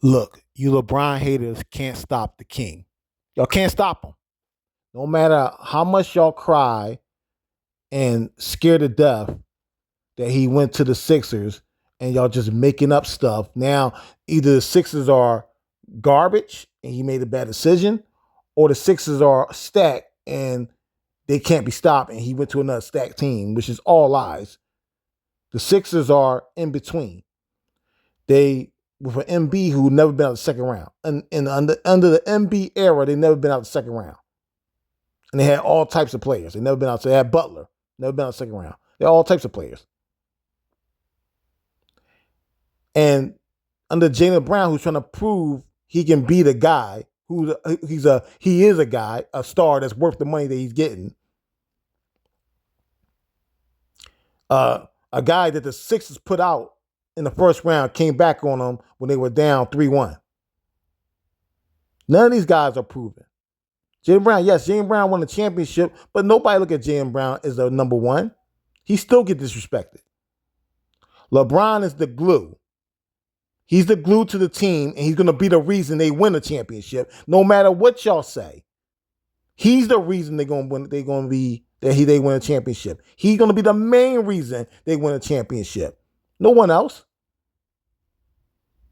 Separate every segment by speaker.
Speaker 1: Look, you LeBron haters can't stop the king. Y'all can't stop him. No matter how much y'all cry and scare to death that he went to the Sixers and y'all just making up stuff. Now, either the Sixers are garbage and he made a bad decision, or the Sixers are stacked and they can't be stopped and he went to another stacked team, which is all lies. The Sixers are in between. They with an MB who never been out the second round. And under the MB era, they never been out the second round. And they had all types of players. They never been out. So they had Butler, never been out the second round. They had all types of players. And under Jaylen Brown, who's trying to prove he can be the guy, he is a guy, a star that's worth the money that he's getting. A guy that the Sixers put out in the first round came back on them when they were down 3-1. None of these guys are proven. Jaylen Brown, yes, Jaylen Brown won the championship, but nobody look at Jaylen Brown as the number one. He still get disrespected. LeBron is the glue. He's the glue to the team, and he's going to be the reason they win the championship, no matter what y'all say. He's the reason they're going to win. They're going to be they win a championship. He's going to be the main reason they win a championship. No one else.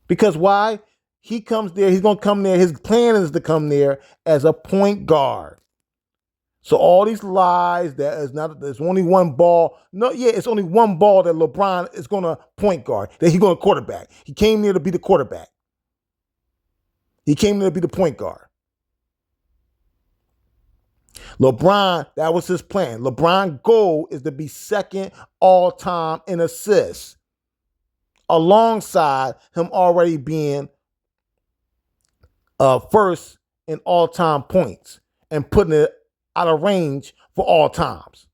Speaker 1: Because why? He comes there. He's going to come there. His plan is to come there as a point guard. So all these lies that is not, there's only one ball. No, yeah, it's only one ball that LeBron is going to point guard, that he's going to quarterback. He came there to be the quarterback. He came there to be the point guard. LeBron, that was his plan. LeBron's goal is to be second all-time in assists, alongside him already being first in all-time points and putting it out of range for all times.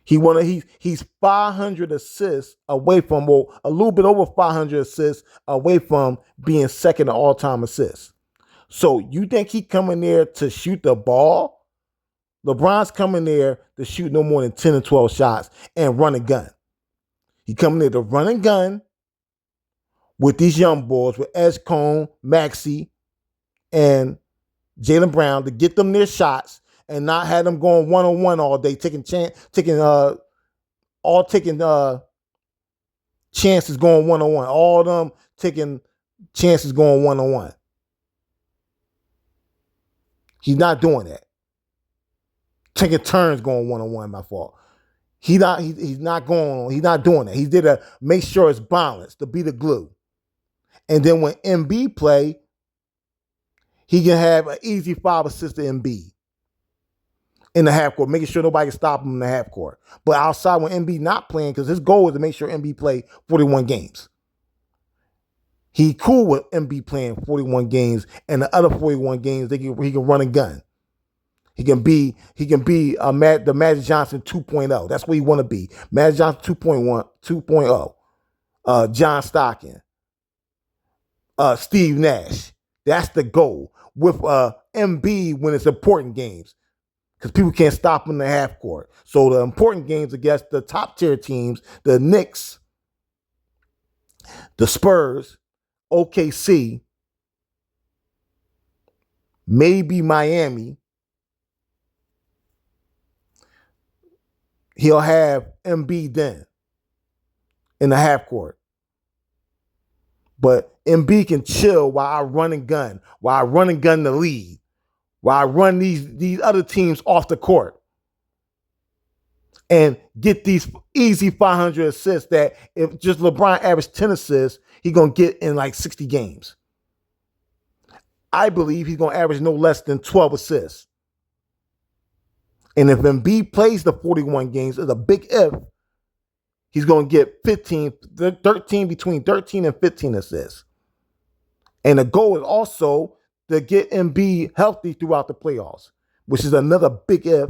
Speaker 1: He's 500 assists away from, well, a little bit over 500 assists away from being second in all-time assists. So you think he coming there to shoot the ball? LeBron's coming there to shoot no more than 10 or 12 shots and run a gun. He coming there to run and gun with these young boys, with Escone, Maxey, and Jaylen Brown, to get them their shots and not have them going one-on-one all day, taking chances going one-on-one. All of them taking chances going one-on-one. He's not doing that. Taking turns going one-on-one, my fault. He's not doing that. He's there to make sure it's balanced, to be the glue. And then when MB play, he can have an easy 5 assists to MB in the half court, making sure nobody can stop him in the half court. But outside, when MB not playing, because his goal is to make sure MB play 41 games. He cool with MB playing 41 games, and the other 41 games he can run a gun. He can be the Magic Johnson 2.0. That's what he want to be. Magic Johnson 2.0. John Stockton. Steve Nash. That's the goal. With MB when it's important games, because people can't stop him in the half court. So the important games against the top tier teams, the Knicks, the Spurs, OKC, maybe Miami, he'll have MB then in the half court. But MB can chill while I run and gun, the lead, while I run these other teams off the court and get these easy 500 assists that if just LeBron averaged 10 assists, he's going to get in like 60 games. I believe he's going to average no less than 12 assists. And if Embiid plays the 41 games, it's a big if, he's going to get between 13 and 15 assists. And the goal is also to get Embiid healthy throughout the playoffs, which is another big if.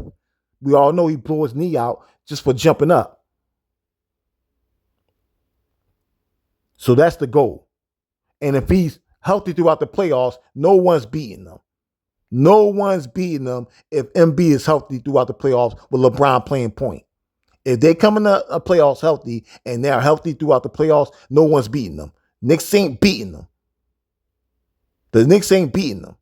Speaker 1: We all know he blew his knee out just for jumping up. So that's the goal. And if he's healthy throughout the playoffs, no one's beating them. No one's beating them if Embiid is healthy throughout the playoffs with LeBron playing point. If they come in the playoffs healthy and they're healthy throughout the playoffs, no one's beating them. Knicks ain't beating them. The Knicks ain't beating them.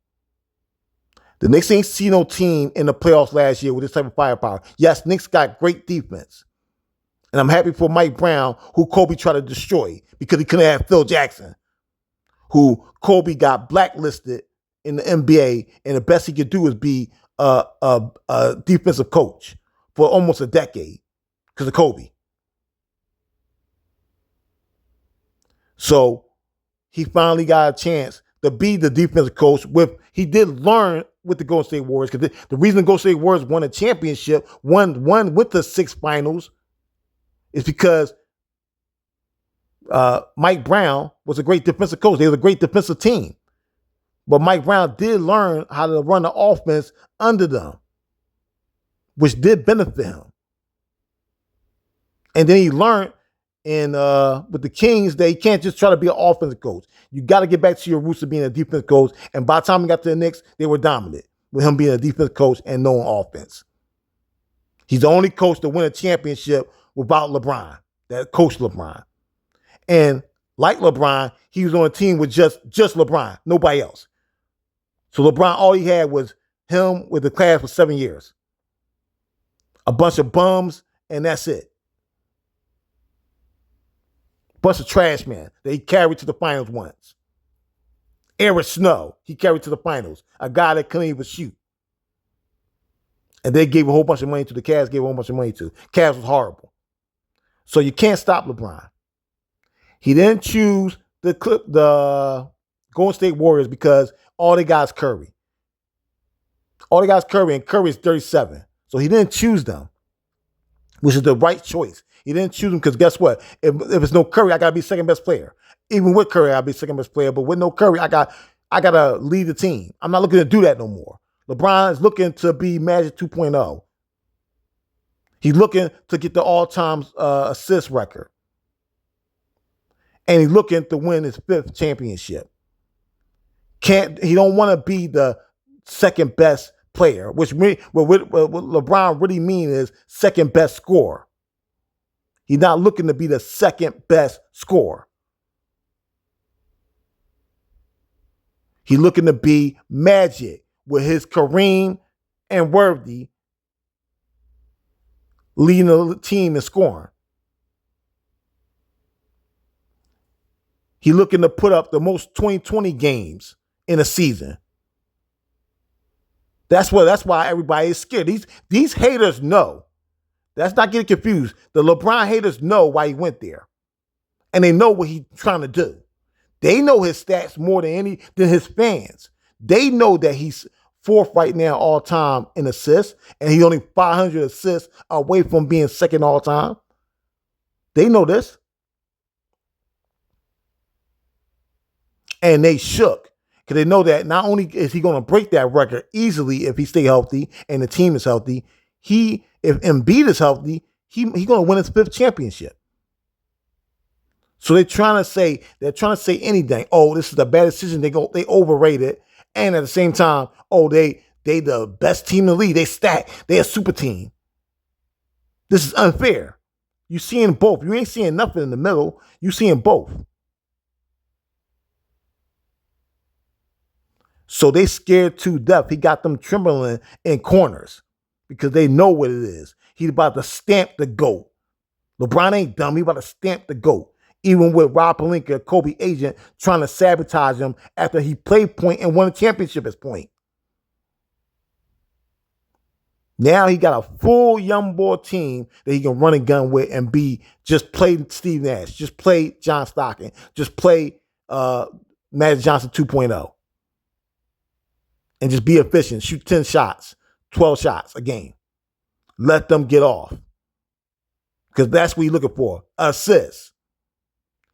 Speaker 1: The Knicks ain't seen no team in the playoffs last year with this type of firepower. Yes, Knicks got great defense. And I'm happy for Mike Brown, who Kobe tried to destroy because he couldn't have Phil Jackson, who Kobe got blacklisted in the NBA, and the best he could do is be a defensive coach for almost a decade because of Kobe. So he finally got a chance to be the defensive coach. He did learn with the Golden State Warriors, because the reason the Golden State Warriors won a championship, won with the 6 finals, is because Mike Brown was a great defensive coach. They were a great defensive team. But Mike Brown did learn how to run the offense under them, which did benefit him. And then he learned with the Kings that he can't just try to be an offensive coach. You got to get back to your roots of being a defensive coach. And by the time he got to the Knicks, they were dominant with him being a defensive coach and knowing offense. He's the only coach to win a championship without LeBron, that coached LeBron. And like LeBron, he was on a team with just LeBron, nobody else. So LeBron, all he had was him with the class for 7 years. A bunch of bums, and that's it. Bunch of trash men that he carried to the finals once. Eric Snow, he carried to the finals. A guy that couldn't even shoot. And they gave a whole bunch of money to the Cavs, gave a whole bunch of money to. Cavs was horrible. So you can't stop LeBron. He didn't choose the Golden State Warriors because all they got is Curry. All they got is Curry, and Curry is 37. So he didn't choose them, which is the right choice. He didn't choose them because guess what? If it's no Curry, I got to be second best player. Even with Curry, I'll be second best player. But with no Curry, I got to lead the team. I'm not looking to do that no more. LeBron is looking to be Magic 2.0. He's looking to get the all-time assist record. And he's looking to win his 5th championship. He don't want to be the second best player, which what LeBron really means is second best scorer. He's not looking to be the second best scorer. He's looking to be Magic with his Kareem and Worthy leading the team in scoring. He's looking to put up the most 2020 games in a season. That's why everybody is scared. These haters know. Let's not get confused. The LeBron haters know why he went there. And they know what he's trying to do. They know his stats more than his fans. They know that he's 4th right now all time in assists, and he's only 500 assists away from being 2nd all time. They know this. And they shook because they know that not only is he going to break that record easily if he stay healthy and the team is healthy, if Embiid is healthy, he's going to win his 5th championship. So they're trying to say anything. Oh, this is a bad decision. They overrate it, and at the same time, oh, they the best team in the league. They stack. They a super team. This is unfair. You seeing both. You ain't seeing nothing in the middle. You seeing both. So they scared to death. He got them trembling in corners because they know what it is. He's about to stamp the GOAT. LeBron ain't dumb. He about to stamp the GOAT. Even with Rob Pelinka, Kobe agent, trying to sabotage him after he played point and won a championship as point. Now he got a full young boy team that he can run and gun with and just play Steve Nash, just play John Stockton, just play Magic Johnson 2.0. And just be efficient. Shoot 10 shots, 12 shots a game. Let them get off. Because that's what you're looking for. Assists.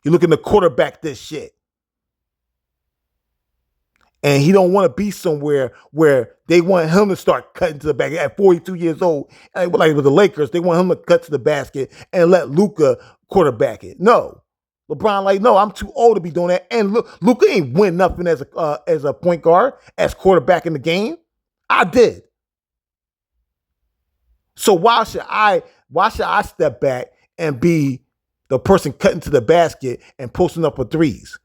Speaker 1: You're looking to quarterback this shit. And he don't want to be somewhere where they want him to start cutting to the basket at 42 years old. Like with the Lakers, they want him to cut to the basket and let Luka quarterback it. No. LeBron no, I'm too old to be doing that. And look, Luka ain't win nothing as a point guard, as quarterback in the game. I did. So why should I step back and be the person cutting to the basket and posting up for threes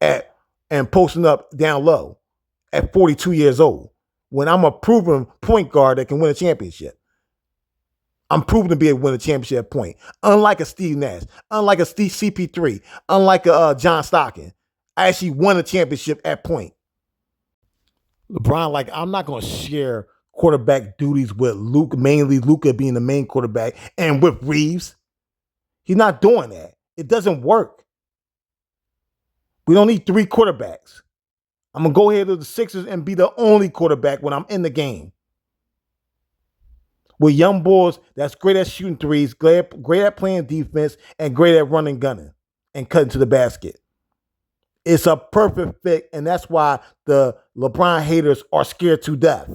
Speaker 1: and posting up down low at 42 years old. When I'm a proven point guard that can win a championship. I'm proven to be able to win a championship at point. Unlike a Steve Nash, unlike a Steve CP3, unlike a John Stockton. I actually won a championship at point. LeBron, like, I'm not going to share quarterback duties with Luke, mainly Luka being the main quarterback, and with Reeves. He's not doing that. It doesn't work. We don't need 3 quarterbacks. I'm going to go ahead to the Sixers and be the only quarterback when I'm in the game. With young boys that's great at shooting threes, great at playing defense, and great at running, gunning, and cutting to the basket. It's a perfect fit, and that's why the LeBron haters are scared to death.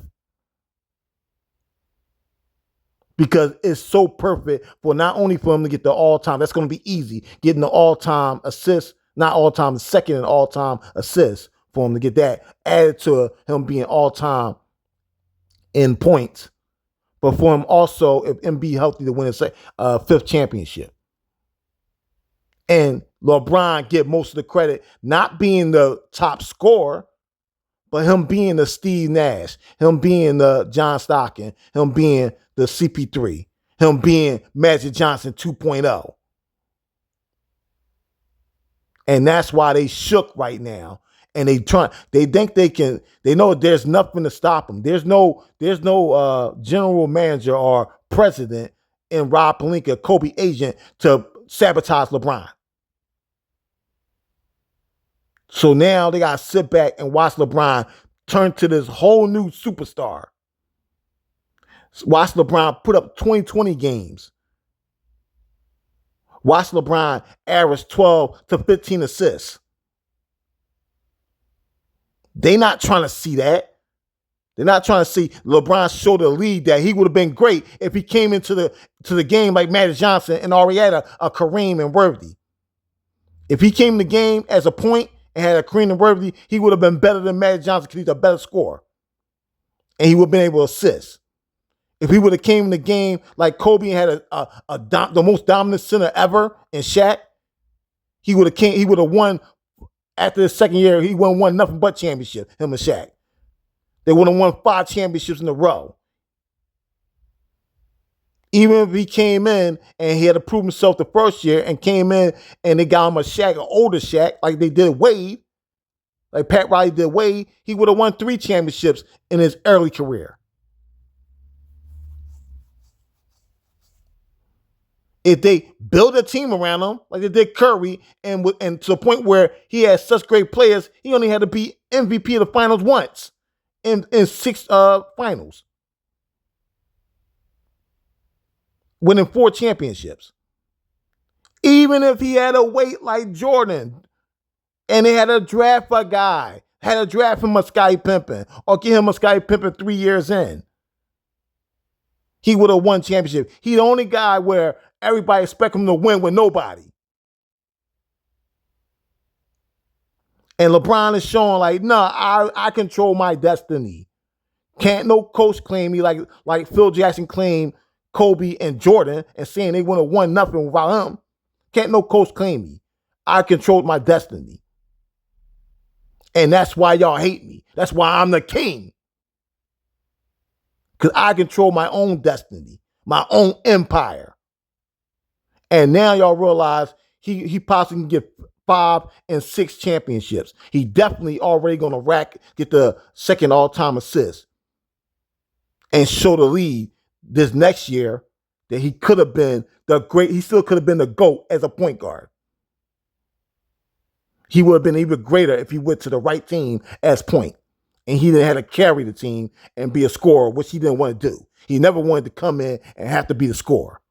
Speaker 1: Because it's so perfect for not only for him to get the all-time, that's going to be easy, getting the all-time assist, not all-time, second and all-time assist for him to get that, added to him being all-time in points. But for him also, if Embiid healthy, to win his 5th championship. And LeBron get most of the credit, not being the top scorer, but him being the Steve Nash, him being the John Stockton, him being the CP3, him being Magic Johnson 2.0. And that's why they shook right now. And they think they know there's nothing to stop them. There's no general manager or president in Rob Pelinka, Kobe agent, to sabotage LeBron. So now they got to sit back and watch LeBron turn to this whole new superstar. Watch LeBron put up 2020 games. Watch LeBron average 12 to 15 assists. They're not trying to see that. They're not trying to see LeBron show the lead that he would have been great if he came into the game like Magic Johnson and already had a Kareem and Worthy. If he came in the game as a point and had a Kareem and Worthy, he would have been better than Magic Johnson because he's a better scorer. And he would have been able to assist. If he would have came in the game like Kobe and had the most dominant center ever in Shaq, he would have won. After the second year, he won nothing but championship, him and Shaq. They would have won 5 championships in a row. Even if he came in and he had to prove himself the first year and came in and they got him a Shaq, an older Shaq, like they did Wade, like Pat Riley did Wade, he would have won 3 championships in his early career. If they build a team around him, like they did Curry, and to the point where he had such great players, he only had to be MVP of the finals once in 6 finals. Winning 4 championships. Even if he had a weight like Jordan, and they had to draft a guy, had to draft him a Scottie Pippen, or give him a Scottie Pippen 3 years in, he would have won championship. He's the only guy where everybody expect him to win with nobody. And LeBron is showing like, no, I control my destiny. Can't no coach claim me like Phil Jackson claimed Kobe and Jordan and saying they wouldn't have won nothing without him. Can't no coach claim me. I controlled my destiny. And that's why y'all hate me. That's why I'm the king. Because I control my own destiny, my own empire. And now y'all realize he possibly can get 5 and 6 championships. He definitely already going to get the second all-time assist and show the lead this next year that he could have been he still could have been the GOAT as a point guard. He would have been even greater if he went to the right team as point. And he didn't have to carry the team and be a scorer, which he didn't want to do. He never wanted to come in and have to be the scorer,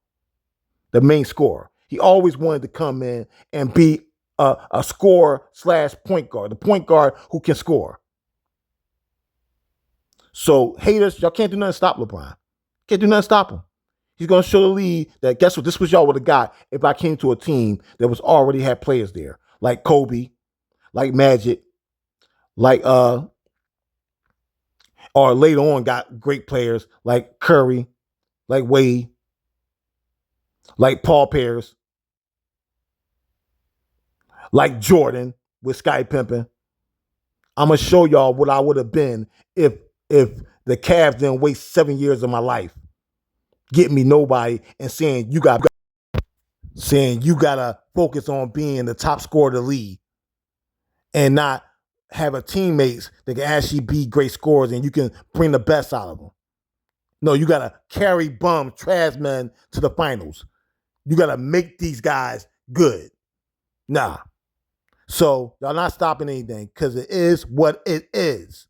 Speaker 1: the main scorer. He always wanted to come in and be a scorer / point guard, the point guard who can score. So haters, y'all can't do nothing to stop LeBron. Can't do nothing to stop him. He's going to show the lead that guess what? This was y'all would have got if I came to a team that was already had players there. Like Kobe, like Magic, like or later on got great players like Curry, like Wade, like Paul Pierce. like Jordan with Sky Pimpin'. I'm gonna show y'all what I would have been if the Cavs didn't waste 7 years of my life getting me nobody and saying you gotta focus on being the top scorer of the league and not have a teammates that can actually be great scorers and you can bring the best out of them. No, you gotta carry bum trash men to the finals. You gotta make these guys good. Nah. So y'all not stopping anything because it is what it is.